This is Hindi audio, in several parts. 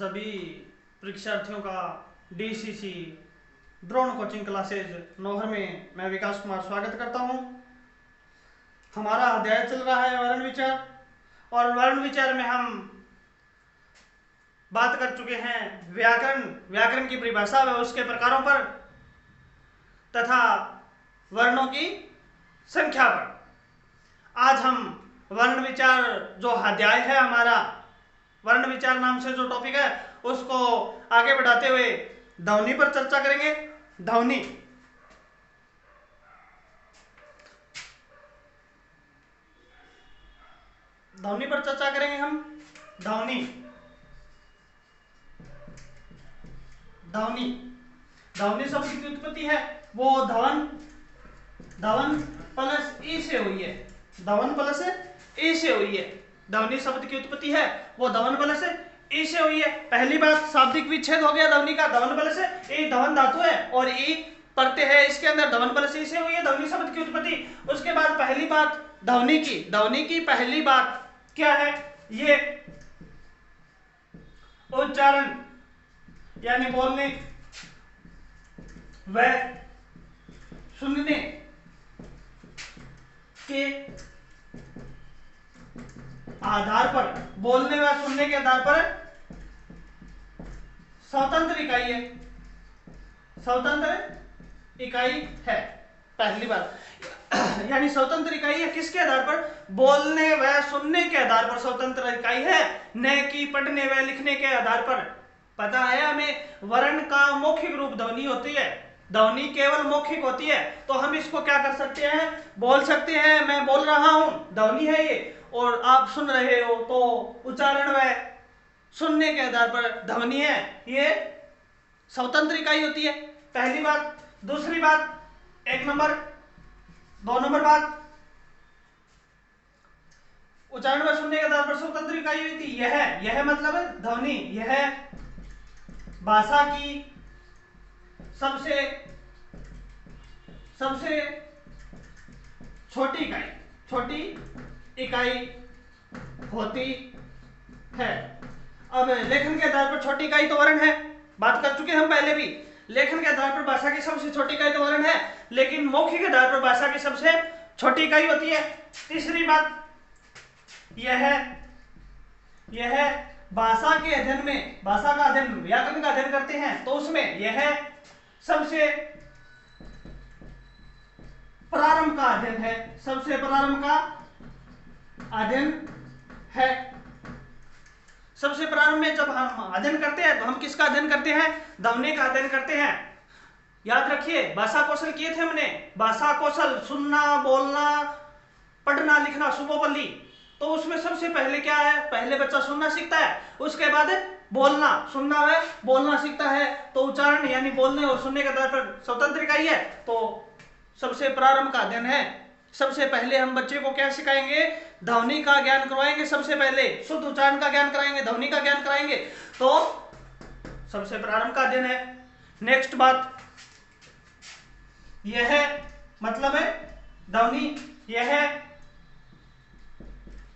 सभी परीक्षार्थियों का DCC drone coaching classes Nohar में मैं विकास कुमार स्वागत करता हूं। हमारा अध्याय चल रहा है वर्ण विचार, और वर्ण विचार में हम बात कर चुके हैं व्याकरण की परिभाषा व उसके प्रकारों पर तथा वर्णों की संख्या पर। आज हम वर्ण विचार जो अध्याय है हमारा, वर्ण विचार नाम से जो टॉपिक है उसको आगे बढ़ाते हुए ध्वनि पर चर्चा करेंगे। ध्वनि पर चर्चा करेंगे हम। ध्वनि शब्द की उत्पत्ति है वो धवन प्लस ई से हुई है। धवन प्लस ई से हुई है। ध्वनि शब्द की उत्पत्ति है वो धवन प्लस ई से हुई है। पहली बात शाब्दिक विच्छेद हो गया ध्वनि का। धवन प्लस ई धवन धातु है और ई प्रत्यय है, इसके अंदर धवन प्लस ई से हुई है ध्वनि शब्द की उत्पत्ति। उसके बाद पहली बात ध्वनि की पहली बात क्या है? ये उच्चारण यानी बोलने व सुनने के आधार पर, बोलने व सुनने के आधार पर स्वतंत्र इकाई है। पहली बात यानी स्वतंत्र इकाई है किसके आधार पर? बोलने व सुनने के आधार पर स्वतंत्र इकाई है, न कि पढ़ने व लिखने के आधार पर। पता है हमें वर्ण का मौखिक रूप ध्वनि होती है, ध्वनि केवल मौखिक होती है। तो हम इसको क्या कर सकते हैं? बोल सकते हैं। मैं बोल रहा हूं, ध्वनि है ये, और आप सुन रहे हो तो उच्चारण व सुनने के आधार पर ध्वनि है, ये स्वतंत्र इकाई होती है। पहली बात। दूसरी बात, 1 नंबर 2 नंबर बात, उच्चारण व सुनने के आधार पर स्वतंत्र इकाई होती है। यह मतलब ध्वनि, यह भाषा की सबसे छोटी इकाई होती है। अब लेखन के आधार पर छोटी इकाई तो वर्ण है, बात कर चुके हम पहले भी। लेखन के आधार पर भाषा की सबसे छोटी इकाई तो वर्ण है, लेकिन मौखिक के आधार पर भाषा की सबसे छोटी इकाई होती है। तीसरी बात, यह भाषा के अध्ययन में, भाषा का अध्ययन, व्याकरण का अध्ययन करते हैं तो उसमें यह सबसे प्रारंभ का अध्ययन है, सबसे प्रारंभ का अध्ययन है। सबसे प्रारंभ में जब हम अध्ययन करते हैं तो हम किसका अध्ययन करते हैं? ध्वनि का अध्ययन करते हैं। याद रखिए, भाषा कौशल किए थे हमने। भाषा कौशल सुनना, बोलना, पढ़ना, लिखना, सुबोबली। तो उसमें सबसे पहले क्या है? पहले बच्चा सुनना सीखता है, उसके बाद बोलना, सुनना है, बोलना सीखता है। तो उच्चारण यानी बोलने और सुनने के आधार पर स्वतंत्र इकाई है, तो सबसे प्रारंभ का अध्ययन है। सबसे पहले हम बच्चे को क्या सिखाएंगे? ध्वनि का ज्ञान करवाएंगे। सबसे पहले शुद्ध उच्चारण का ज्ञान कराएंगे, ध्वनि का ज्ञान कराएंगे, तो सबसे प्रारंभ का अध्ययन है। नेक्स्ट बात, यह मतलब है ध्वनि, यह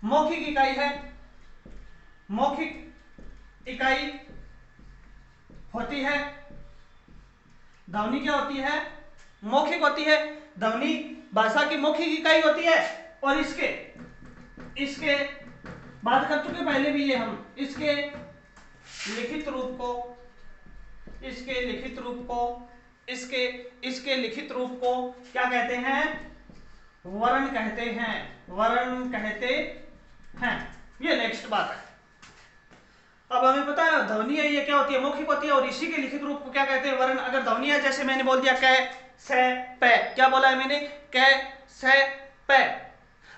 मौखिक इकाई है। मौखिक इकाई होती है। ध्वनि क्या होती है? मौखिक होती है। ध्वनि भाषा की मौखिक इकाई होती है। और इसके बात कर चुके पहले भी ये हम, इसके लिखित रूप को क्या कहते हैं? वर्ण कहते हैं। ये नेक्स्ट बात है। अब हमें पता है ध्वनि है, ये क्या होती है? मौखिक होती है। और इसी के लिखित रूप को क्या कहते हैं? वर्ण। अगर ध्वनि है, जैसे मैंने बोल दिया क से पे, क्या बोला है मैंने? क से पे।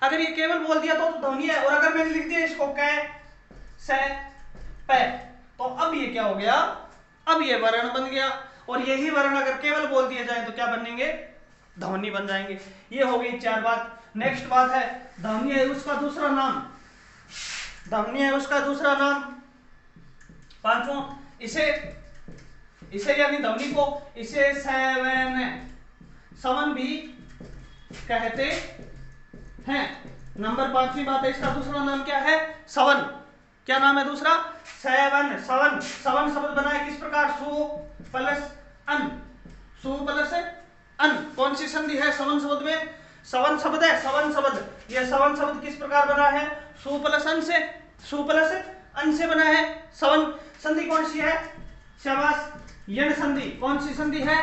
अगर ये केवल बोल दिया तो ध्वनि है, और अगर मैंने लिख दिया इसको क से पे, तो अब ये क्या हो गया? अब ये वर्ण बन गया। और यही वर्ण अगर केवल बोल दिए जाए तो क्या बनेंगे? ध्वनि बन जाएंगे। ये हो गई 4 बात। नेक्स्ट बात है ध्वनि है उसका दूसरा नाम। पांचवा, इसे यानी ध्वनि को इसे सवन भी कहते हैं। नंबर 5वीं बात है, इसका दूसरा नाम क्या है? सवन। क्या नाम है दूसरा? सेवन, सवन, सवन शब्द बना है किस प्रकार, सु प्लस अन, सु प्लस अन। कौन सी संधि है सवन शब्द में, सवन शब्द है, सवन शब्द। यह सवन शब्द किस प्रकार बना है, सु प्लस अन से, सु प्लस अन से बना है। सवन संधि कौन सी है, शाबाश, यण संधि। कौन सी संधि है,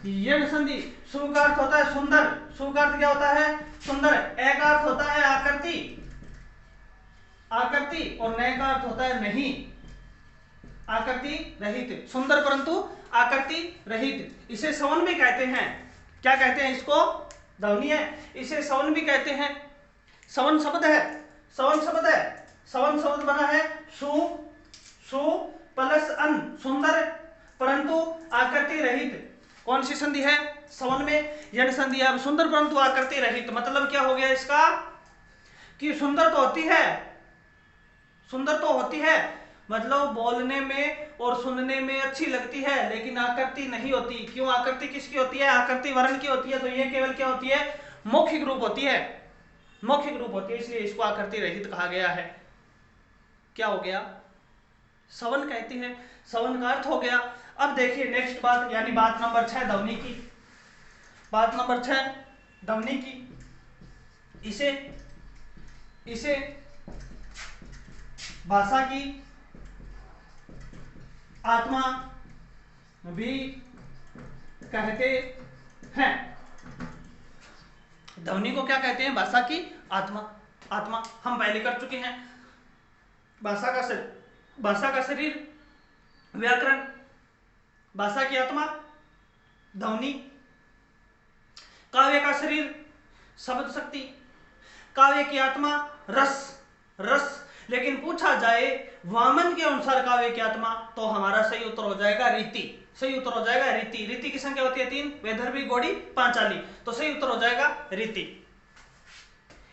यण संधि। सु का अर्थ होता है सुंदर, सु का अर्थ क्या होता है, सुंदर। ए का अर्थ होता है आकृति, आकृति, और नए का अर्थ होता है नहीं, आकृति रहित, सुंदर परंतु आकृति रहित। इसे सवन भी कहते हैं, क्या कहते हैं इसको, ध्वनि है, इसे सवन भी कहते हैं। सवन शब्द है, सवन शब्द है, सवन शब्द बना है सु, सु प्लस अन, सुंदर परंतु आकृति रहित। कौन सी संधि है, सवन में यण संधि है। अब सुंदर परंतु आकृति रहित मतलब क्या हो गया इसका, कि सुंदर तो होती है, सुंदर तो होती है, मतलब बोलने में और सुनने में अच्छी लगती है, लेकिन आकृति नहीं होती। क्यों, आकृति किसकी होती है, आकृति वर्ण की होती है। तो ये केवल क्या होती है, मौखिक रूप होती है, मौखिक रूप होती है, इसलिए इसको आकृति रहित कहा गया है। क्या हो गया, सवन कहते हैं, सवन का अर्थ हो गया। अब देखिए नेक्स्ट बात, यानी बात नंबर 6 ध्वनि की, बात नंबर 6 ध्वनि की। इसे भाषा की आत्मा भी कहते हैं। ध्वनि को क्या कहते हैं, भाषा की आत्मा, आत्मा हम पहले कर चुके हैं। भाषा का शरीर व्याकरण, भाषा की आत्मा ध्वनि, काव्य का शरीर शब्द शक्ति, काव्य की आत्मा रस, रस। लेकिन पूछा जाए वामन के अनुसार काव्य की आत्मा, तो हमारा सही उत्तर हो जाएगा रीति, सही उत्तर हो जाएगा रीति। रीति की संख्या होती है 3, वैदर्भी, गौड़ी, पांचाली, तो सही उत्तर हो जाएगा रीति।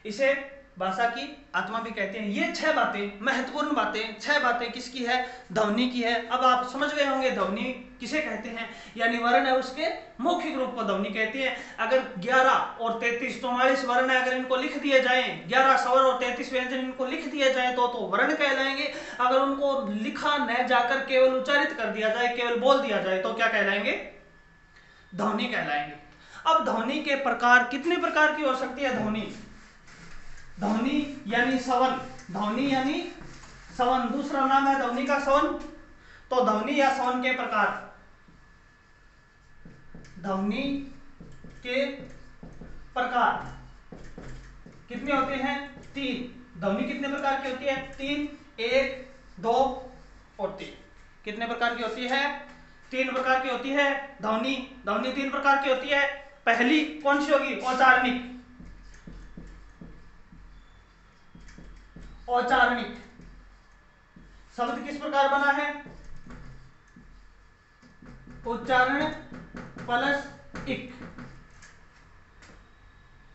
इसे भाषा की आत्मा भी कहते हैं। ये 6 बातें महत्वपूर्ण बातें, 6 बातें किसकी है, ध्वनि की है। अब आप समझ गए होंगे ध्वनि किसे कहते हैं, यानी वर्ण है उसके मौखिक रूप को ध्वनि कहते हैं। अगर 11 और 33 44 वर्ण है, अगर इनको लिख दिए जाएं, 11 स्वर और 33 व्यंजन इनको लिख दिए जाएं तो वर्ण कहलाएंगे। अगर उनको लिखा न जाकर केवल उच्चारित कर दिया जाए, केवल बोल दिया जाए, तो क्या कहलाएंगे, ध्वनि कहलाएंगे। अब ध्वनि के प्रकार कितने प्रकार की हो सकती है, ध्वनि, ध्वनि यानी सवन, ध्वनि यानी सवन, दूसरा नाम है ध्वनि का सवन। तो ध्वनि या सवन के प्रकार, ध्वनि के प्रकार कितने होते हैं, 3। ध्वनि कितने प्रकार की होती है, 3, 1, 2 और 3। कितने प्रकार की होती है, 3 प्रकार की होती है ध्वनि। ध्वनि 3 प्रकार की होती है। पहली कौन सी होगी, औचारणिक, औचारणिक शब्द किस प्रकार बना है, उच्चारण प्लस इक,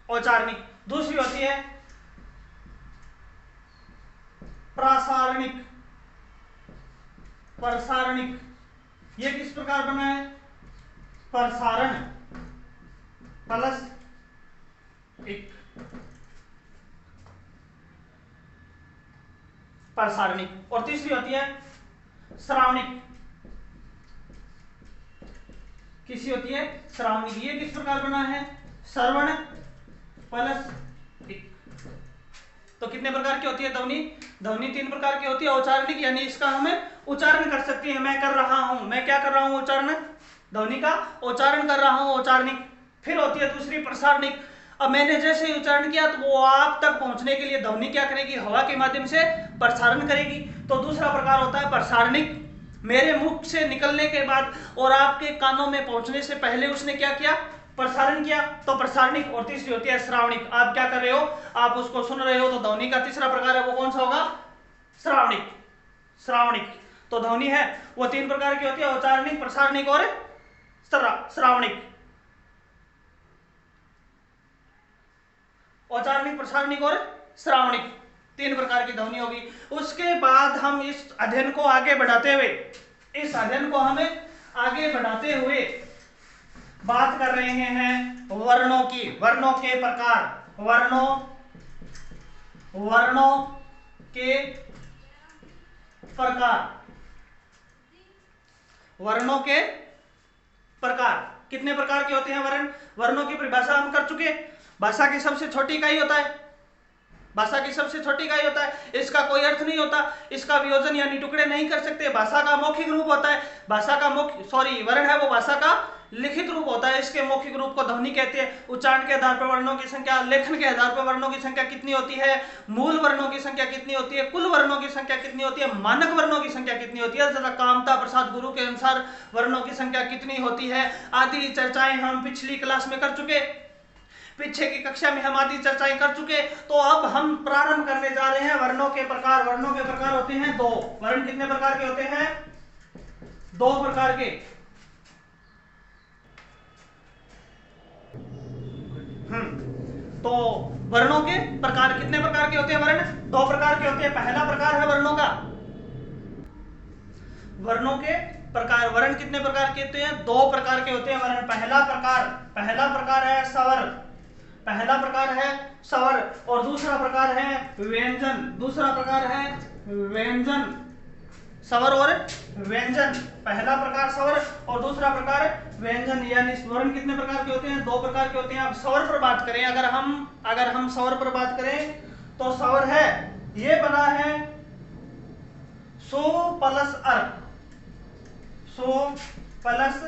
औचारणिक। दूसरी होती है प्रासारणिक, प्रसारणिक। ये किस प्रकार बना है, प्रसारण प्लस इक, प्रसारणिक। और तीसरी होती है श्रावणिक, किसी होती है श्रावणिक। ये किस प्रकार बना है, श्रवण प्लस इक। तो कितने प्रकार की होती है ध्वनि, ध्वनि 3 प्रकार की होती है। औचारणिक यानी इसका हमें उच्चारण कर सकते हैं, मैं कर रहा हूं, मैं क्या कर रहा हूं, उच्चारण, ध्वनि का उच्चारण कर रहा हूं, औचारणिक। फिर होती है दूसरी प्रसारणिक। अब मैंने जैसे ही उच्चारण किया तो वो आप तक पहुंचने के लिए ध्वनि क्या करेगी, हवा के माध्यम से प्रसारण करेगी। तो दूसरा प्रकार होता है प्रसारणिक, मेरे मुख से निकलने के बाद और आपके कानों में पहुंचने से पहले उसने क्या किया, प्रसारण किया, तो प्रसारणिक। और तीसरी होती है श्रावणिक, आप क्या कर रहे हो, आप उसको सुन रहे हो, तो ध्वनि का तीसरा प्रकार है वो कौन सा होगा, श्रावणिक, श्रावणिक। तो ध्वनि है वो 3 प्रकार की होती है, औचारणिक, प्रसारणिक और श्रावणिक। औचारणिक, प्रसारणिक और श्रावणिक 3 प्रकार की ध्वनि होगी। उसके बाद हम इस अध्ययन को आगे बढ़ाते हुए, इस अध्ययन को हमें आगे बढ़ाते हुए बात कर रहे हैं वर्णों की, वर्णों के प्रकार, वर्णों के प्रकार, वर्णों के प्रकार। कितने प्रकार के होते हैं वर्ण? वर्णों की परिभाषा हम कर चुके। भाषा की सबसे छोटी इकाई होता है, भाषा की सबसे छोटी इकाई होता है, इसका कोई अर्थ नहीं होता, इसका वियोजन यानी टुकड़े नहीं कर सकते। भाषा का मौखिक रूप होता है, भाषा का वर्ण है वो भाषा का लिखित रूप होता है। इसके मौखिक रूप को ध्वनि कहते हैं। उच्चारण के आधार पर वर्णों की संख्या, लेखन के आधार पर वर्णों की संख्या कितनी होती है, मूल वर्णों की संख्या कितनी होती है, कुल वर्णों की संख्या कितनी होती है, मानक वर्णों की संख्या कितनी होती है, तथा कामता प्रसाद गुरु के अनुसार वर्णों की संख्या कितनी होती है, आदि चर्चाएं हम पिछली क्लास में कर चुके। पीछे की कक्षा में हम आदि चर्चाएं कर चुके। तो अब हम प्रारंभ करने जा रहे हैं वर्णों के प्रकार। वर्णों के प्रकार होते हैं दो। वर्ण कितने प्रकार के होते हैं? दो प्रकार के। तो वर्णों के प्रकार कितने प्रकार के होते हैं? वर्ण दो प्रकार के होते हैं। पहला प्रकार है वर्णों का, वर्णों के प्रकार। वर्ण कितने प्रकार के होते हैं? दो प्रकार के होते हैं वर्ण। पहला प्रकार है स्वर, पहला प्रकार है स्वर, और दूसरा प्रकार है व्यंजन। दूसरा प्रकार है व्यंजन, स्वर और व्यंजन। पहला प्रकार स्वर और दूसरा प्रकार व्यंजन। यानी वर्ण कितने प्रकार के होते हैं? दो प्रकार के होते हैं। अब स्वर पर बात करें, अगर हम स्वर पर बात करें तो स्वर है, ये बना है सो प्लस अर, सो प्लस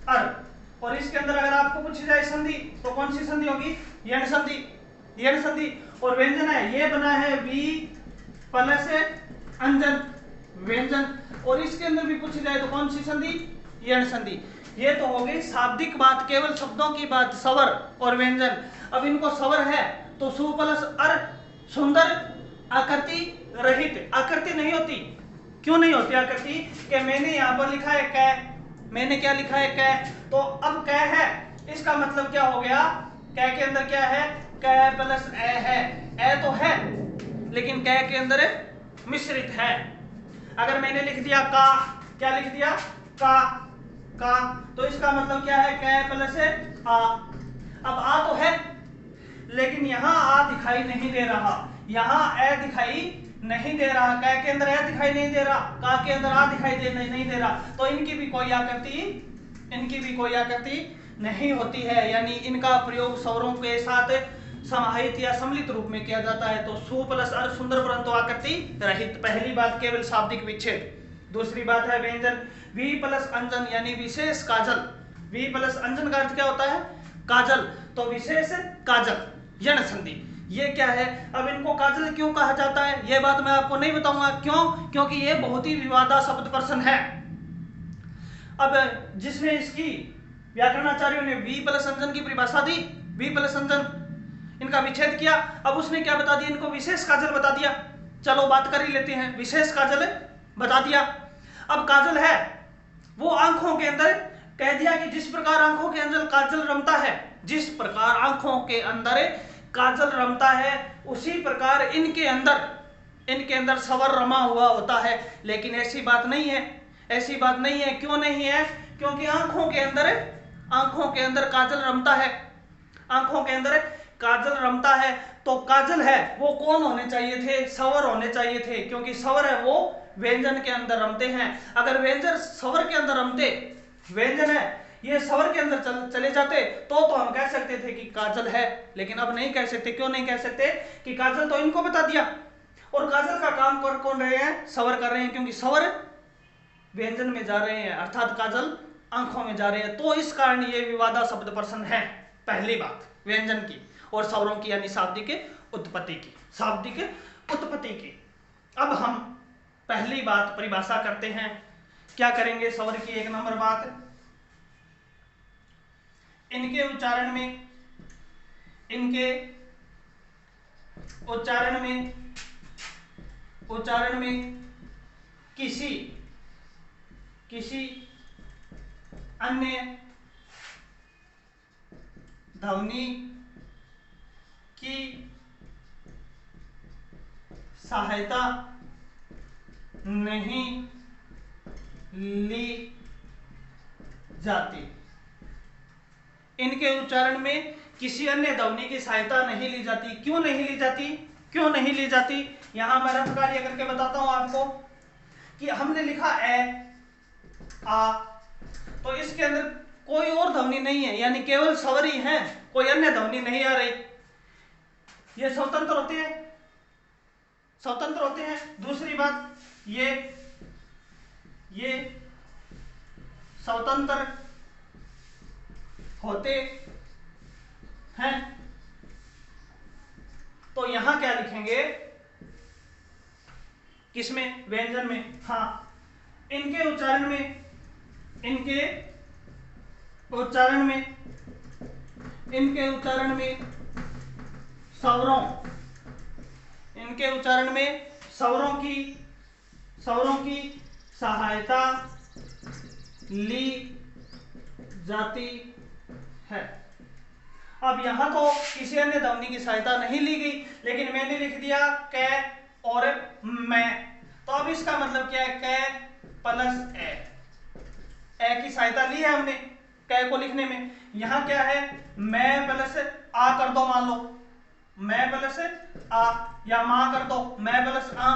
अर, और इसके अंदर अगर आपको पूछी जाए संधि तो कौन सी संधि होगी? यण संधि, यण संधि। और व्यंजन है, ये बना है वी प्लस अंजन, व्यंजन। और इसके अंदर भी पूछी जाए तो कौन सी संधि? यण संधि। ये तो हो गई शाब्दिक बात, केवल शब्दों की बात, स्वर और व्यंजन। अब इनको स्वर है तो सु प्लस अर, सुंदर, आकृति रहित। आकृति नहीं होती, क्यों नहीं होती आकृति? कि मैंने यहाँ पर लिखा है कै, मैंने क्या लिखा है कै, तो अब कै है, इसका मतलब क्या हो गया? कै के अंदर क्या है? कै प्लस ए है। ए तो है लेकिन कै के अंदर मिश्रित है। अगर मैंने लिख दिया का, क्या लिख दिया? का, तो इसका मतलब क्या है? कै प्लस आ। अब आ तो है लेकिन यहाँ आ दिखाई नहीं दे रहा, यहाँ ए दिखाई नहीं दे रहा, कै के अंदर ए दिखाई नहीं दे रहा, का के अंदर आ दिखाई नहीं दे रहा, तो इनकी भी कोई आकृति नहीं होती है। यानी इनका प्रयोग स्वरों के साथ समाहित या सम्मिलित रूप में किया जाता है। तो सु प्लस अर, सुंदर परंतु आकृति रहित। पहली बात केवल शाब्दिक विच्छेद। दूसरी बात है व्यंजन, वी प्लस अंजन यानी विशेष काजल। वी प्लस अंजन का अर्थ क्या होता है? काजल, तो विशेष काजल, यण संधि। ये क्या है? अब इनको काजल क्यों कहा जाता है ये बात मैं आपको नहीं बताऊंगा। क्यों? क्योंकि ये बहुत ही विवादास्पद प्रश्न है। अब जिसने इसकी व्याकरणाचार्यों ने वी प्लस अंजन की परिभाषा दी, वी प्लस अंजन, इनका विच्छेद किया, अब उसने क्या बता दिया? इनको विशेष काजल बता दिया। चलो बात कर ही लेते हैं। विशेष काजल बता दिया। अब काजल है वो आंखों के अंदर, कह दिया कि जिस प्रकार आंखों के अंदर काजल रमता है, जिस प्रकार आंखों के अंदर काजल रमता है, उसी प्रकार इनके अंदर स्वर रमा हुआ होता है। लेकिन ऐसी बात नहीं है, ऐसी बात नहीं है। क्यों नहीं है? क्योंकि आंखों के अंदर काजल रमता है, आंखों के अंदर काजल रमता है, तो काजल है वो कौन होने चाहिए थे? स्वर होने चाहिए थे, क्योंकि स्वर है वो व्यंजन के अंदर रमते हैं। अगर व्यंजन स्वर के अंदर रमते, व्यंजन है ये स्वर के अंदर चले जाते तो हम कह सकते थे कि काजल है। लेकिन अब नहीं कह सकते। क्यों नहीं कह सकते? कि काजल तो इनको बता दिया, और काजल का काम कौन रहे हैं? स्वर कर रहे हैं, क्योंकि स्वर व्यंजन में जा रहे हैं, अर्थात काजल आंखों में जा रहे हैं। तो इस कारण ये विवादास्पद प्रश्न है। पहली बात व्यंजन की और स्वरों की, यानी शाब्दिक उत्पत्ति की, शाब्दिक उत्पत्ति की। अब हम पहली बात परिभाषा करते हैं। क्या करेंगे? स्वर की एक नंबर बात, इनके उच्चारण में किसी अन्य ध्वनि की सहायता नहीं ली जाती। इनके उच्चारण में किसी अन्य ध्वनि की सहायता नहीं ली जाती। क्यों नहीं ली जाती? क्यों नहीं ली जाती? यहां मैं रफ कार्य करके बताता हूं आपको। कि हमने लिखा ए आ, तो इसके अंदर कोई और ध्वनि नहीं है, यानी केवल स्वर ही है, कोई अन्य ध्वनि नहीं आ रही। ये स्वतंत्र होते हैं, स्वतंत्र होते हैं। दूसरी बात, ये स्वतंत्र होते हैं। तो यहां क्या लिखेंगे, किसमें, व्यंजन में। हाँ, इनके उच्चारण में, इनके उच्चारण में स्वरों, इनके उच्चारण में स्वरों की सहायता ली जाती है। अब यहां तो किसी अन्य ध्वनि की सहायता नहीं ली गई, लेकिन मैंने लिख दिया कै और मैं, तो अब इसका मतलब क्या है, कै प्लस ए की सहायता ली है हमने कै को लिखने में। यहां क्या है, मैं प्लस आ कर दो, मान लो मैं प्लस आ, या मां कर दो, मैं प्लस आ।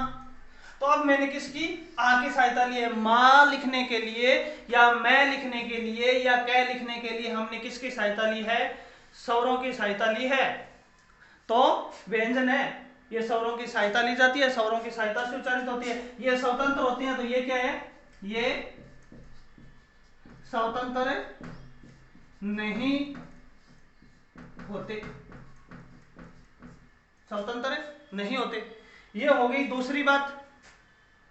तो अब मैंने किसकी, आ की सहायता ली है। मां लिखने के लिए या मैं लिखने के लिए या कै लिखने के लिए हमने किसकी सहायता ली है, स्वरों की सहायता ली है। तो व्यंजन है, ये स्वरों की सहायता ली जाती है, स्वरों की सहायता से उच्चारित होती है। ये स्वतंत्र होती है, तो ये क्या है, ये स्वतंत्र नहीं होते, स्वतंत्र नहीं होते। ये हो गई दूसरी बात,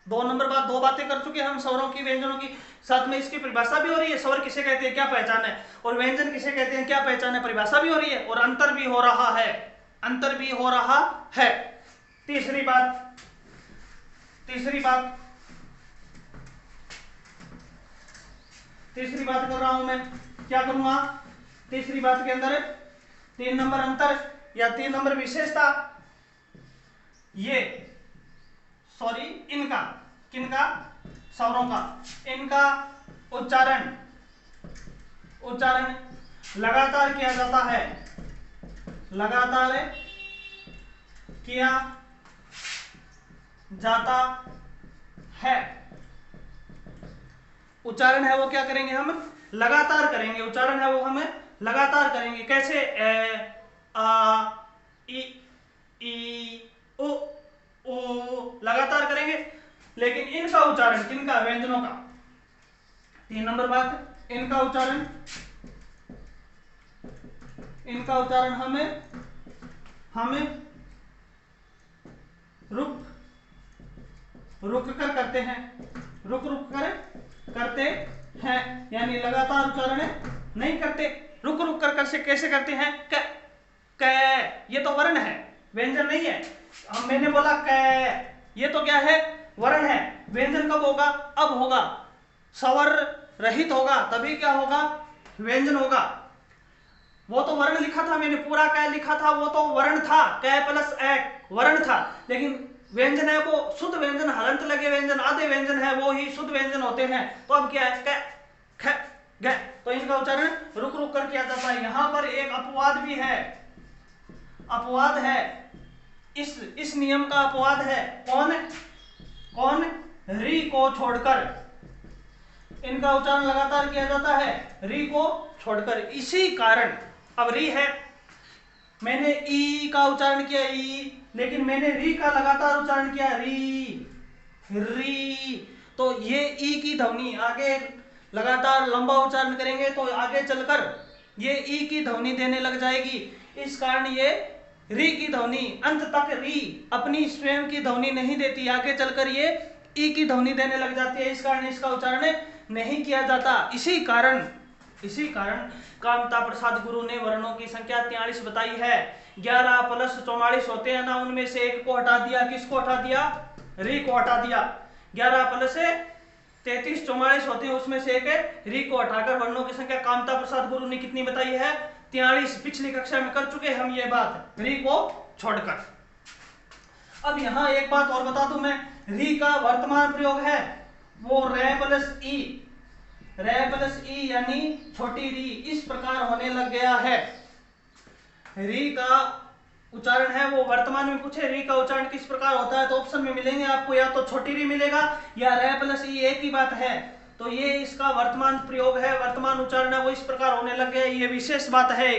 2 नंबर बात। 2 बातें कर चुके हम स्वरों की, व्यंजनों की, साथ में इसकी परिभाषा भी हो रही है, स्वर किसे कहते हैं, क्या पहचान है, और व्यंजन किसे कहते हैं, क्या पहचान है, परिभाषा भी हो रही है, और अंतर भी हो रहा है, अंतर भी हो रहा है। तीसरी बात कर रहा हूं मैं, क्या करूंगा, तीसरी बात के अंदर 3 नंबर अंतर या 3 नंबर विशेषता, ये सॉरी इनका, किनका, स्वरों का, इनका उच्चारण लगातार किया जाता है, लगातार किया जाता है। उच्चारण है वो क्या करेंगे, हम लगातार करेंगे, उच्चारण है वो हमें लगातार करेंगे। कैसे, ए आ ई उ लगातार करेंगे। लेकिन इनका उच्चारण, किनका, व्यंजनों का, 3 नंबर बात, इनका उच्चारण हमें रुक कर करते हैं, रुक कर करते हैं, यानी लगातार उच्चारण नहीं करते, रुक कर से कैसे करते हैं, क, ये तो वर्ण है, व्यंजन नहीं है। अब मैंने बोला क, ये तो क्या है, वर्ण है। व्यंजन कब होगा, अब होगा, स्वर रहित होगा, तभी क्या होगा, व्यंजन होगा। वो तो वर्ण लिखा था मैंने, पूरा कै लिखा था, वो तो वर्ण था, कै प्लस एक वर्ण था। लेकिन व्यंजन है वो शुद्ध व्यंजन, हलंत लगे व्यंजन, आधे व्यंजन है वो ही शुद्ध व्यंजन होते हैं। तो अब क्या है, कै ख ग, तो इनका उच्चारण रुक कर किया जाता है। यहां पर एक अपवाद भी है, अपवाद है, इस नियम का अपवाद है। कौन, री को छोड़कर इनका उच्चारण लगातार किया जाता है, री को छोड़कर। इसी कारण, अब री है, मैंने ई का उच्चारण किया ई, लेकिन मैंने री का लगातार उच्चारण किया री, तो ये ई की ध्वनि आगे लगातार लंबा उच्चारण करेंगे तो आगे चलकर ये ई की ध्वनि देने लग जाएगी। इस कारण ये री की ध्वनि, अंत तक री अपनी स्वयं की ध्वनि नहीं देती, आगे चलकर ये ई की ध्वनि देने लग जाती है। इस कारण इसका उच्चारण नहीं किया जाता। इसी कारण कामता प्रसाद गुरु ने वर्णों की संख्या 43 बताई है। 11 प्लस 44 होते हैं ना, उनमें से एक को हटा दिया, किसको हटा दिया, री को हटा दिया। 11 प्लस 33 44 होते हैं, उसमें से एक री को हटाकर वर्णों की संख्या कामता प्रसाद गुरु ने कितनी बताई है, 43। पिछली कक्षा में कर चुके हम ये बात, री को छोड़कर। अब यहां एक बात और बता दूं मैं, री का वर्तमान प्रयोग है वो रे प्लस ई यानी छोटी री, इस प्रकार होने लग गया है। री का उच्चारण है वो वर्तमान में पूछे री का उच्चारण किस प्रकार होता है, तो ऑप्शन में मिलेंगे आपको, या तो छोटी री मिलेगा या रे प्लस ई एक ही बात है। तो ये इसका वर्तमान प्रयोग है, वर्तमान उच्चारण है वो इस प्रकार होने लग गया, ये विशेष बात है।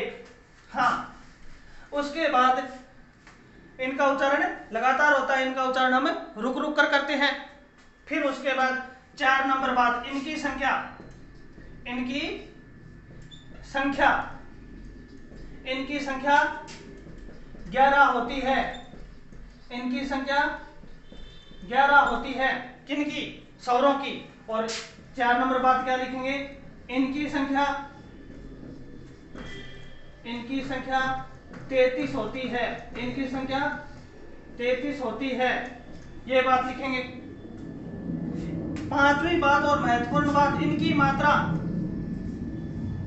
हाँ, उसके बाद इनका उच्चारण लगातार होता है, इनका उच्चारण हम रुक रुक कर करते हैं। फिर उसके बाद 4 नंबर बात, इनकी संख्या, इनकी संख्या, इनकी संख्या 11 होती है, इनकी संख्या 11 होती है, किनकी, स्वरों की। और 4 नंबर बात क्या लिखेंगे, इनकी संख्या 33 होती है, इनकी संख्या 33 होती है, ये बात लिखेंगे। 5वीं बात और महत्वपूर्ण बात, इनकी मात्रा,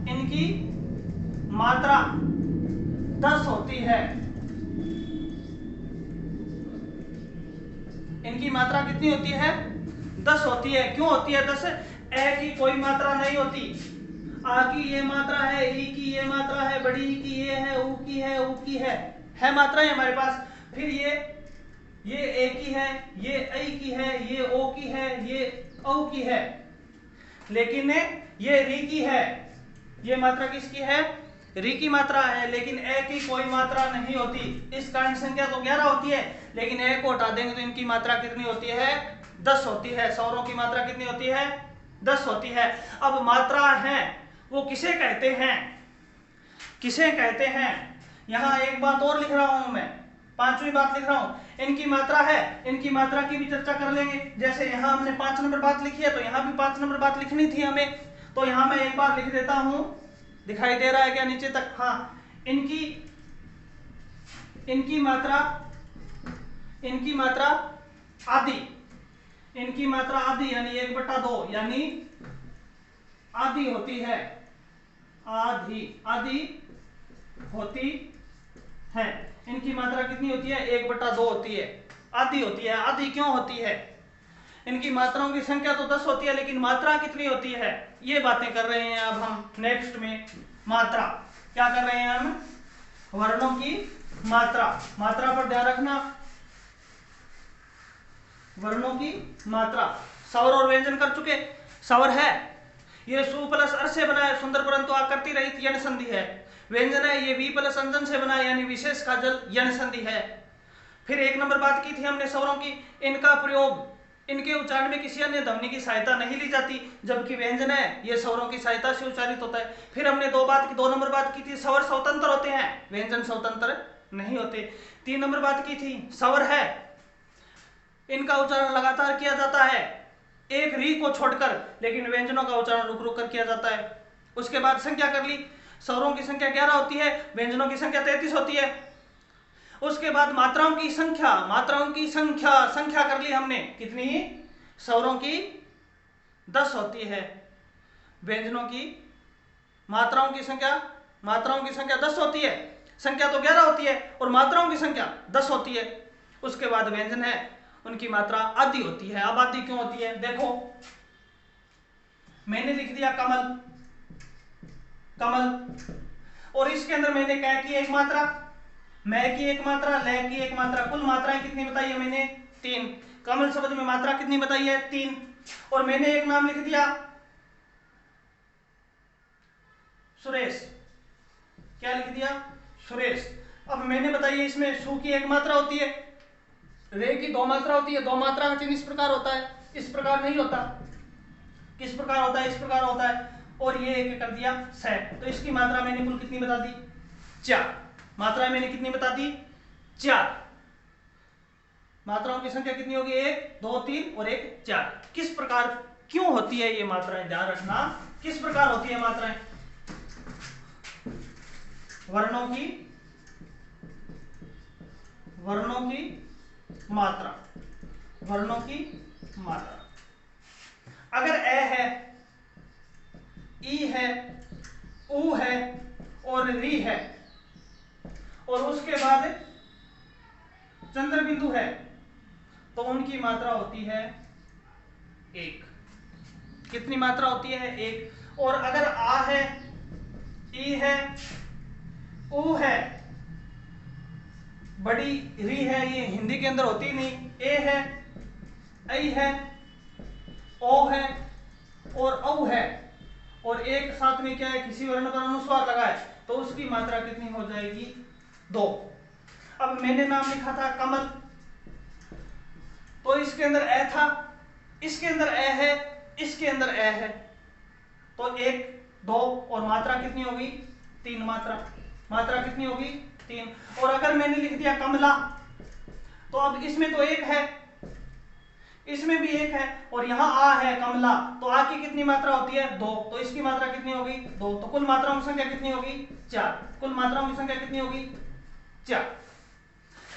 इनकी मात्रा 10 होती है, इनकी मात्रा कितनी होती है, 10 होती है। क्यों होती है 10? ए की कोई मात्रा नहीं होती, आ की ये मात्रा है, ई की ये मात्रा है, बड़ी ई की ये है, ऊ की है, ऊ की है मात्राएं हमारे पास। फिर ये ए की है, ये ऐ की है, ये ओ की है, ये औ की है, लेकिन ये री की है, ये मात्रा किसकी है, री की मात्रा है, लेकिन ए की कोई मात्रा नहीं होती। इस कारण संख्या तो 11 होती है, लेकिन ए को हटा देंगे तो इनकी मात्रा कितनी होती है, 10 होती है। स्वरों की मात्रा कितनी होती है, 10 होती है। अब मात्रा है वो किसे कहते हैं, किसे कहते हैं, यहां एक बात और लिख रहा हूं मैं, 5वीं बात लिख रहा हूं, इनकी मात्रा है, इनकी मात्रा की भी चर्चा कर लेंगे। जैसे यहां हमने 5 नंबर बात लिखी है, तो यहां भी 5 नंबर बात लिखनी थी हमें, तो यहां मैं एक बार लिख देता हूं, दिखाई दे रहा है क्या नीचे तक, हाँ, इनकी मात्रा, इनकी मात्रा आधी, इनकी मात्रा आधी यानी 1/2 यानी आधी होती है, आधी होती है। इनकी मात्रा कितनी होती है, 1/2 होती है, आधी होती है। आधी क्यों होती है, इनकी मात्राओं की संख्या तो 10 होती है, लेकिन मात्रा कितनी होती है, ये बातें कर रहे हैं अब हम नेक्स्ट में। मात्रा क्या कर रहे हैं हम, वर्णों की मात्रा, मात्रा पर ध्यान रखना, वर्णों की मात्रा। स्वर और व्यंजन कर चुके, स्वर है ये सु प्लस अर से बना है, सुंदर परंतु आकृति रहित यण संधि है। व्यंजन है ये वी प्लस अंजन से बना है, यानी विशेष काजल यण संधि है। फिर 1 नंबर बात की थी हमने स्वरों की, इनका प्रयोग, इनके उच्चारण में किसी अन्य ध्वनि की सहायता नहीं ली जाती, जबकि व्यंजन है ये स्वरों की सहायता से उच्चारित होता है। फिर हमने 2 नंबर बात की थी, स्वर स्वतंत्र होते हैं, व्यंजन स्वतंत्र नहीं होते। 3 नंबर बात की थी, स्वर है इनका उच्चारण लगातार किया जाता है एक री को छोड़कर, लेकिन व्यंजनों का उच्चारण रुक रुक कर किया जाता है। उसके बाद संख्या कर ली, स्वरों की संख्या 11 होती है, व्यंजनों की संख्या 33 होती है। उसके बाद मात्राओं की संख्या, मात्राओं की संख्या कर ली हमने, कितनी, स्वरों की 10 होती है, व्यंजनों की मात्राओं की संख्या 10 होती है। संख्या तो 11 होती है और मात्राओं की संख्या 10 होती है। उसके बाद व्यंजन है उनकी मात्रा आधी होती है। अब आधी क्यों होती है, देखो मैंने लिख दिया कमल, और इसके अंदर मैंने कै की एक मात्रा, मैं की एक मात्रा, लय की एक मात्रा, कुल मात्राएं कितनी बताई है मैंने, 3। कमल शब्द में मात्रा कितनी बताई है, 3। और मैंने एक नाम लिख दिया सुरेश, क्या लिख दिया, सुरेश। अब मैंने बताइए इसमें सु की एक मात्रा होती है, रे की 2 मात्रा होती है। 2 मात्रा का चिन्ह इस प्रकार होता है, इस प्रकार नहीं होता, किस प्रकार होता है, इस प्रकार होता है। और ये एक कर दिया स, तो इसकी मात्रा मैंने कुल कितनी बता दी, 4। मात्रा मैंने कितनी बता दी, 4। मात्राओं की संख्या कितनी होगी, 1 2 3 और 1 4। किस प्रकार क्यों होती है ये मात्राएं, ध्यान रखना, किस प्रकार होती है मात्राएं, वर्णों की मात्रा, वर्णों की मात्रा। अगर ए है, ई है, ऊ है और री है, और उसके बाद चंद्र बिंदु है, तो उनकी मात्रा होती है 1। कितनी मात्रा होती है, 1। और अगर आ है, ई है, ऊ है बड़ी री है, ये हिंदी के अंदर होती नहीं। ए है, ऐ है, ओ है और औ है, और एक साथ में क्या है, किसी वर्ण पर अनुस्वार लगा है तो उसकी मात्रा कितनी हो जाएगी, 2। अब मैंने नाम लिखा था कमल, तो इसके अंदर ए था, इसके अंदर ए है, इसके अंदर ए है, तो 1 2 और मात्रा कितनी होगी, 3 मात्रा कितनी होगी, 3। और अगर मैंने लिख दिया कमला, तो अब इसमें तो 1 है, इसमें भी 1 है, और यहां आ है कमला, तो आ की कितनी मात्रा होती है, 2, तो इसकी मात्रा कितनी होगी, 2। तो कुल मात्राओं की संख्या कितनी होगी, 4। कुल मात्राओं की संख्या कितनी होगी, 4।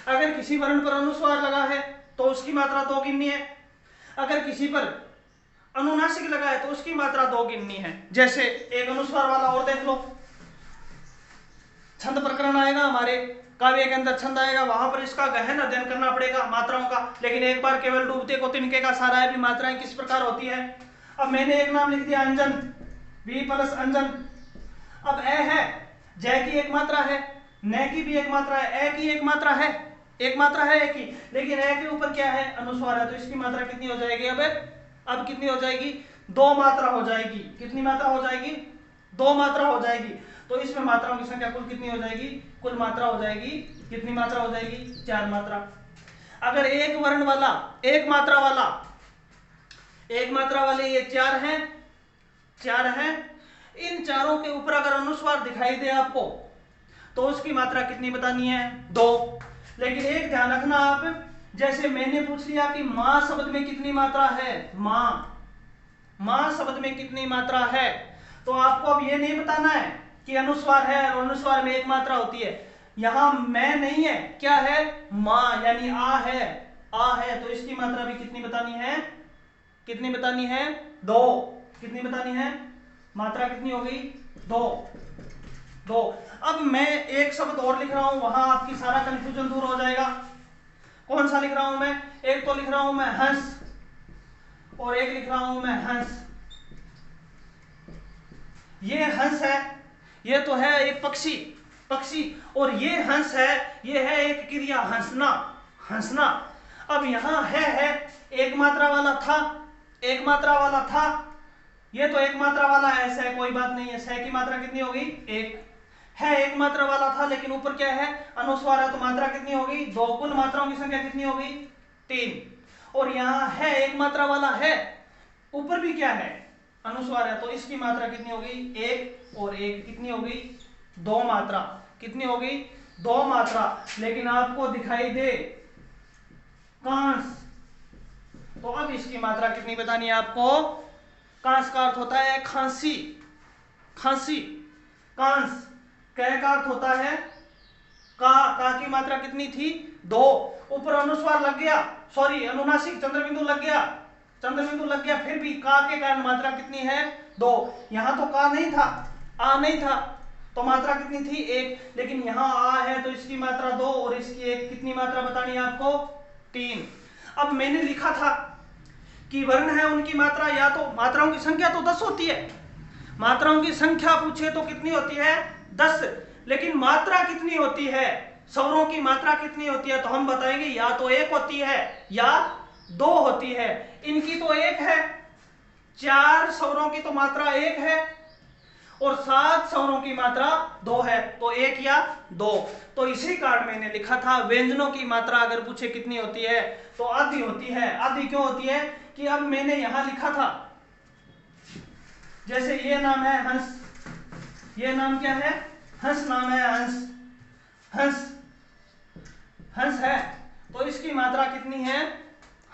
अगर किसी वर्ण पर अनुस्वार लगा है तो उसकी मात्रा 2 गिननी है, अगर किसी पर अनुनासिक लगा है तो उसकी मात्रा 2 गिननी है। जैसे एक अनुस्वार वाला और देख लो, छंद प्रकरण आएगा हमारे काव्य के अंदर, छंद आएगा, वहां पर इसका गहन अध्ययन करना पड़ेगा मात्राओं का, लेकिन एक बार केवल डूबते को तिनके का सारा है भी मात्राएं किस प्रकार होती है। अब मैंने एक नाम लिख दिया अंजन, बी प्लस अंजन। अब ए है, जय की एक मात्रा है, न की भी एक मात्रा है, ए की एक मात्रा है, एक मात्रा है ए की, लेकिन ए के ऊपर क्या है, अनुस्वार है, तो इसकी मात्रा कितनी हो जाएगी, अब कितनी हो जाएगी, 2 मात्रा हो जाएगी। कितनी मात्रा हो जाएगी, 2 मात्रा हो जाएगी। तो इसमें मात्राओं की संख्या कुल कितनी हो जाएगी, कुल मात्रा हो जाएगी, कितनी मात्रा हो जाएगी, 4 मात्रा। अगर एक वर्ण वाला, एक मात्रा वाले ये 4 हैं, इन चारों के ऊपर अगर अनुस्वार दिखाई दे आपको तो उसकी मात्रा कितनी बतानी है, 2। लेकिन एक ध्यान रखना आप, जैसे मैंने पूछ लिया कि मां शब्द में कितनी मात्रा है, मां शब्द में कितनी मात्रा है, तो आपको अब ये नहीं बताना है कि अनुस्वार है और अनुस्वार में एक मात्रा होती है। यहां मैं नहीं है, क्या है, मां, यानी आ है, तो इसकी मात्रा भी कितनी बतानी है, 2। कितनी बतानी है, मात्रा कितनी होगी, 2। अब मैं एक शब्द और लिख रहा हूं, वहां आपकी सारा कंफ्यूजन दूर हो जाएगा। कौन सा लिख रहा हूं मैं, एक तो लिख रहा हूं मैं हंस, और एक लिख रहा हूं मैं हंस। ये हंस है, ये तो है एक पक्षी, और ये हंस है, ये है एक क्रिया, हंसना। अब यहां है एक मात्रा वाला था, ये तो एक मात्रा वाला है, सह कोई बात नहीं है, सह की मात्रा कितनी होगी, 1 है, एक मात्रा वाला था, लेकिन ऊपर क्या है, अनुस्वार है, तो मात्रा कितनी होगी, 2। कुल मात्राओं की संख्या कितनी होगी, 3। और यहां है एक मात्रा वाला है, ऊपर भी क्या है, अनुस्वार है, तो इसकी मात्रा कितनी होगी, 1 और 1 कितनी होगी, 2 मात्रा। कितनी होगी, 2 मात्रा। लेकिन आपको दिखाई दे कांस, तो अब इसकी मात्रा कितनी बतानी है आपको। कांस का अर्थ होता है खांसी, कांस। कै का अर्थ होता है का की मात्रा कितनी थी, 2। ऊपर अनुस्वार लग गया, सॉरी अनुनासिक चंद्रबिंदु लग गया, फिर भी का के कारण मात्रा कितनी है, 2। यहां तो का नहीं था, आ नहीं था, तो मात्रा कितनी थी, 1। लेकिन यहां आ है, तो इसकी मात्रा 2 और इसकी 1, कितनी मात्रा बतानी है आपको, 3। अब मैंने लिखा था कि वर्ण है उनकी मात्रा, या तो मात्राओं की संख्या तो 10 होती है, मात्राओं की संख्या पूछे तो कितनी होती है, 10। लेकिन मात्रा कितनी होती है, स्वरों की मात्रा कितनी होती है, तो हम बताएंगे या तो 1 होती है या 2 होती है। इनकी तो 1 है, 4 स्वरों की तो मात्रा 1 है, और 7 स्वरों की मात्रा 2 है, तो 1 या 2। तो इसी कारण मैंने लिखा था व्यंजनों की मात्रा अगर पूछे कितनी होती है तो आधी होती है। आधी क्यों होती है कि अब मैंने यहां लिखा था, जैसे ये नाम है हंस, ये नाम क्या है, हंस नाम है, हंस है, तो इसकी मात्रा कितनी है,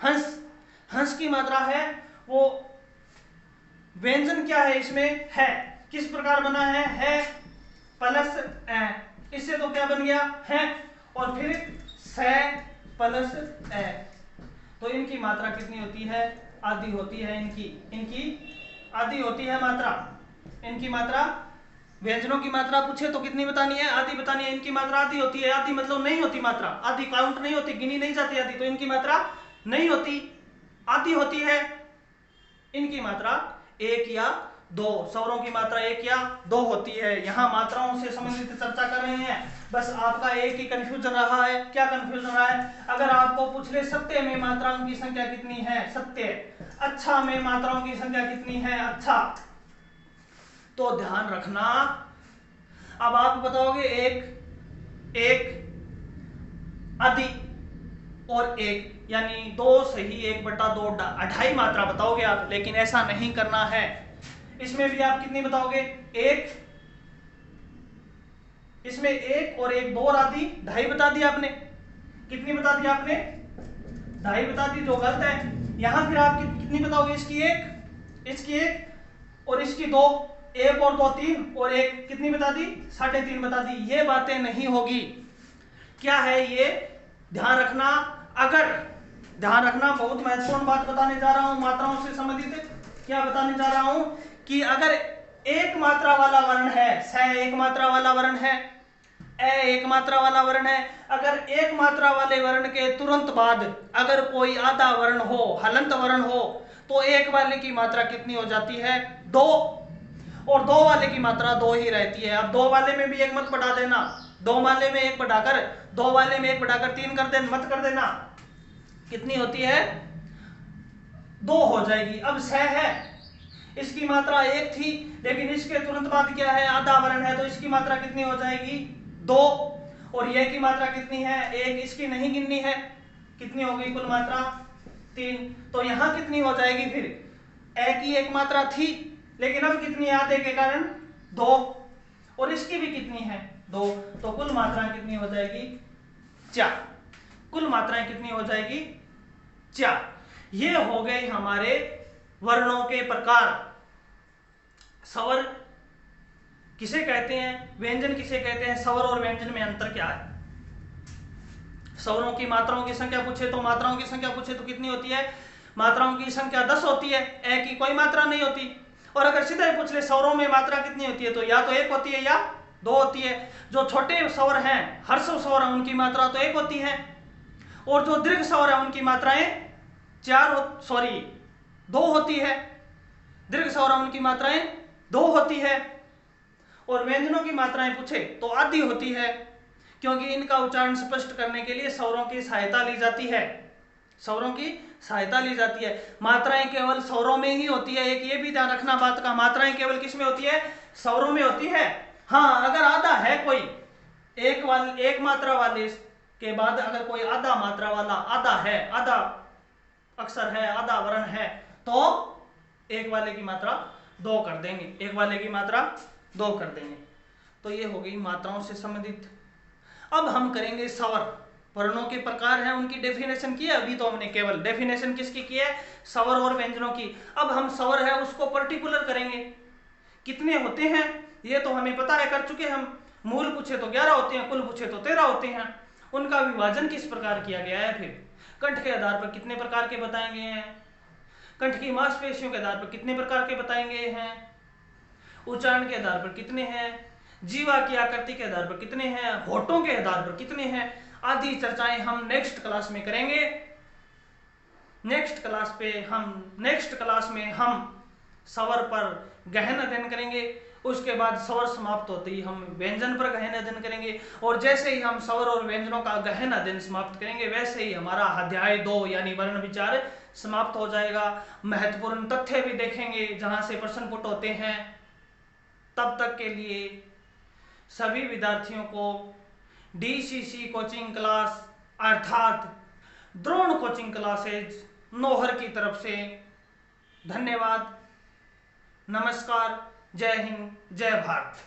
हंस की मात्रा है, वो व्यंजन क्या है इसमें, है, किस प्रकार बना है प्लस ए, इससे तो क्या बन गया है, और फिर से प्लस ए, तो इनकी मात्रा कितनी होती है, आधी होती है, इनकी आधी होती है मात्रा, इनकी मात्रा। व्यंजनों की मात्रा पूछे तो कितनी बतानी है, आधी बतानी है, इनकी मात्रा आधी होती है, आधी मतलब नहीं होती मात्रा, आधी काउंट नहीं होती, गिनी नहीं जाती आधी, तो इनकी मात्रा नहीं होती, आधी होती है, इनकी मात्रा 1 या 2, स्वरों की मात्रा 1 या 2 होती है। यहां मात्राओं से संबंधित चर्चा कर रहे हैं, बस आपका एक ही कंफ्यूजन रहा है। क्या कंफ्यूजन रहा है? अगर आपको पूछ ले सत्य में मात्राओं की संख्या कितनी है, सत्य, अच्छा में मात्राओं की संख्या कितनी है, अच्छा, तो ध्यान रखना, अब आप बताओगे एक, एक आदि और एक, यानी 2 सही 1/2 2.5 मात्रा बताओगे आप, लेकिन ऐसा नहीं करना है। इसमें भी आप कितनी बताओगे, एक, इसमें एक और एक 2 आदि 2.5 बता दिया आपने। कितनी बता दी आपने, 2.5 बता दी, जो गलत है। यहां फिर आप कितनी बताओगे, इसकी एक, इसकी एक और इसकी 2, 1 और 2 3 और एक कितनी बता दी, 3.5 बता दी। ये बातें नहीं होगी। क्या है ये, ध्यान रखना। अगर ध्यान रखना, बहुत महत्वपूर्ण बात बताने जा रहा हूं मात्राओं से संबंधित। क्या बताने जा रहा हूं कि अगर एक मात्रा वाला वर्ण है, स एक मात्रा वाला वर्ण है, ए एक मात्रा वाला वर्ण है, अगर एक मात्रा वाले वर्ण के तुरंत बाद अगर कोई आधा वर्ण हो, हलंत वर्ण हो, तो एक वाले की मात्रा कितनी हो जाती है, 2, और 2 वाले की मात्रा 2 ही रहती है। अब 2 वाले में भी एक मत बढ़ा देना, 2 वाले में एक बढ़ाकर 2 वाले में एक बढ़ाकर 3 कर देना, मत कर देना। कितनी होती है, 2 हो जाएगी। अब स है, इसकी मात्रा 1 थी, लेकिन इसके तुरंत बाद क्या है, आधा वर्ण है, तो इसकी मात्रा कितनी हो जाएगी, 2, और ये की मात्रा कितनी है, 1, इसकी नहीं गिननी है, कितनी हो गई कुल मात्रा, 3। तो यहां कितनी हो जाएगी, फिर ए की एक मात्रा थी, लेकिन अब कितनी है, आधे के कारण 2, और इसकी भी कितनी है, 2, तो कुल मात्रा कितनी हो जाएगी, 4। कुल मात्राएं कितनी हो जाएगी, 4। ये हो गए हमारे वर्णों के प्रकार। स्वर किसे कहते हैं, व्यंजन किसे कहते हैं, स्वर और व्यंजन में अंतर क्या है? स्वरों की मात्राओं की संख्या पूछे तो, मात्राओं की संख्या पूछे तो कितनी होती है, मात्राओं की संख्या 10 होती है, ए की कोई मात्रा नहीं होती। और अगर सीधा ही पूछ ले स्वरों में मात्रा कितनी होती है, तो या तो 1 होती है या 2 होती है। जो छोटे स्वर हैं, ह्रस्व स्वर हैं, उनकी मात्रा तो 1 होती है, और जो दीर्घ स्वर है उनकी मात्राएं 2 होती है। दीर्घ स्वर उनकी मात्राएं 2 होती है, और व्यंजनों की मात्राएं पूछे तो आधी होती है, क्योंकि इनका उच्चारण स्पष्ट करने के लिए स्वरों की सहायता ली जाती है, स्वरों की सहायता ली जाती है। मात्राएं केवल स्वरों में ही होती है, एक ये भी ध्यान रखना बात का, मात्राएं केवल किस में होती है, स्वरों में होती है। हाँ, अगर आधा है कोई, एक मात्रा वाले के बाद अगर कोई आधा मात्रा वाला, आधा है, आधा अक्षर है, आधा वर्ण है, तो एक वाले की मात्रा 2 कर देंगे, एक वाले की मात्रा 2 कर देंगे। तो ये हो गई मात्राओं से संबंधित। अब हम करेंगे स्वर, वर्णों के प्रकार हैं, उनकी डेफिनेशन की है। अभी तो हमने केवल डेफिनेशन किसकी की है, स्वर और व्यंजनों की। अब हम स्वर है उसको पर्टिकुलर करेंगे, कितने होते हैं ये तो हमें पता है, कर चुके हम। मूल पूछे तो 11 होते हैं, कुल पूछे तो 13 होते हैं। उनका विभाजन किस प्रकार किया गया है, फिर कंठ के आधार पर कितने प्रकार के बताए गए हैं, कंठ की मांसपेशियों के आधार पर कितने प्रकार के बताए गए हैं, उच्चारण के आधार पर कितने हैं, जीवा की आकृति के आधार पर कितने हैं, होठों के आधार पर कितने हैं, आदि चर्चाएं हम नेक्स्ट क्लास में करेंगे। नेक्स्ट क्लास में हम स्वर पर गहन अध्ययन करेंगे। उसके बाद स्वर समाप्त होते ही हम व्यंजन पर गहन अध्ययन करेंगे, और जैसे ही हम स्वर और व्यंजनों का गहन अध्ययन समाप्त करेंगे, वैसे ही हमारा अध्याय 2 यानी वर्ण विचार समाप्त हो जाएगा। महत्वपूर्ण तथ्य भी देखेंगे जहां से प्रश्न पुट होते हैं। तब तक के लिए सभी विद्यार्थियों को DCC कोचिंग क्लास अर्थात द्रोण कोचिंग क्लासेज नौहर की तरफ से धन्यवाद, नमस्कार, जय हिंद, जय भारत।